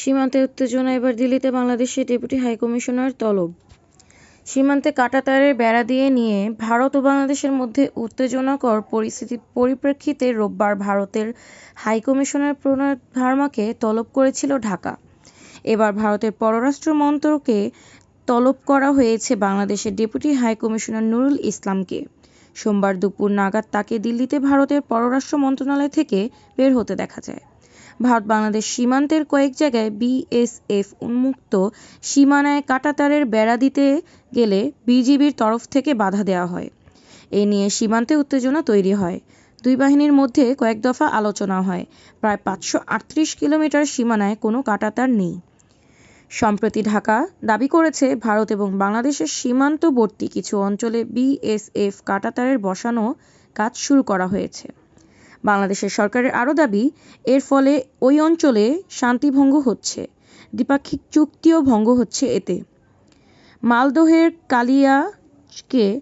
সীমান্তে উত্তেজনা, এবার দিল্লিতে বাংলাদেশের ডেপুটি হাইকমিশনার তলব। সীমান্তে কাঁটাতারের বেড়া দিয়ে নিয়ে ভারত ও বাংলাদেশের মধ্যে উত্তেজনাকর পরিস্থিতির পরিপ্রেক্ষিতে রোববার ভারতের হাইকমিশনার প্রণয় ভার্মাকে তলব করেছিল ঢাকা। এবার ভারতের পররাষ্ট্র মন্ত্রকে তলব করা হয়েছে বাংলাদেশের ডেপুটি হাইকমিশনার নুরুল ইসলামকে। সোমবার দুপুর নাগাদ তাকে দিল্লিতে ভারতের পররাষ্ট্র মন্ত্রণালয় থেকে বের হতে দেখা যায়। ভারত-বাংলাদেশ সীমান্তের কয়েক জায়গায় বিএসএফ উন্মুক্ত সীমানায় কাঁটাতারের বেড়া দিতে গেলে বিজিবির তরফ থেকে বাধা দেওয়া হয়। এ নিয়ে সীমান্তে উত্তেজনা তৈরি হয়। দুই বাহিনীর মধ্যে কয়েক দফা আলোচনা হয়। প্রায় ৫৩৮ কিলোমিটার সীমানায় কোনো কাঁটাতার নেই। সম্প্রতি ঢাকা দাবি করেছে, ভারত এবং বাংলাদেশের সীমান্তবর্তী কিছু অঞ্চলে বিএসএফ কাঁটাতারের বসানো কাজ শুরু করা হয়েছে। বাংলাদেশের সরকারের আরও দাবি, এর ফলে ওই অঞ্চলে শান্তিভঙ্গ হচ্ছে, দ্বিপাক্ষিক চুক্তিও ভঙ্গ হচ্ছে এতে। মালদহের কালিয়াচকে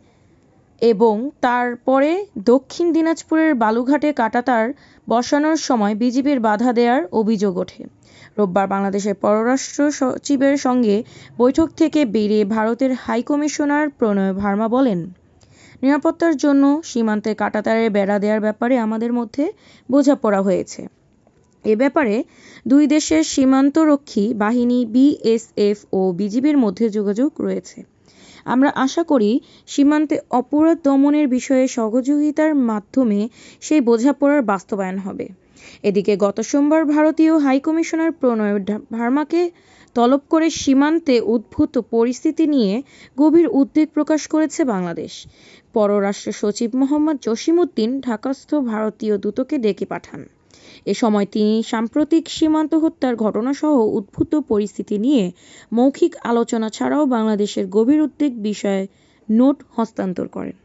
এবং তারপরে দক্ষিণ দিনাজপুরের বালুঘাটে কাঁটাতার বসানোর সময় বিজিবির বাধা দেওয়ার অভিযোগ ওঠে। রোববার বাংলাদেশের পররাষ্ট্র সচিবের সঙ্গে বৈঠক থেকে বেরিয়ে ভারতের হাইকমিশনার প্রণয় ভার্মা বলেন, নিরাপত্তার জন্য সীমান্তে কাঁটাতারের বেড়া দেওয়ার ব্যাপারে আমাদের মধ্যে বোঝাপড়া হয়েছে। এ ব্যাপারে দুই দেশের সীমান্তরক্ষী বাহিনী বিএসএফ ও বিজিবির মধ্যে যোগাযোগ রয়েছে। আমরা আশা করি সীমান্তে অপরাধ দমনের বিষয়ে সহযোগিতার মাধ্যমে সেই বোঝাপড়ার বাস্তবায়ন হবে। এদিকে গত সোমবার ভারতীয় হাইকমিশনার প্রণয় ভার্মাকে তলব করে সীমান্তে উদ্ভূত পরিস্থিতি নিয়ে গভীর উদ্বেগ প্রকাশ করেছে বাংলাদেশ। পররাষ্ট্র সচিব মোহাম্মদ জসিমউদ্দিন ঢাকাস্থ ভারতীয় দূতকে ডেকে পাঠান। এ সময় তিনি সাম্প্রতিক সীমান্ত হত্যার ঘটনাসহ উদ্ভূত পরিস্থিতি নিয়ে মৌখিক আলোচনা ছাড়াও বাংলাদেশের গভীর উদ্বেগ বিষয়ে নোট হস্তান্তর করেন।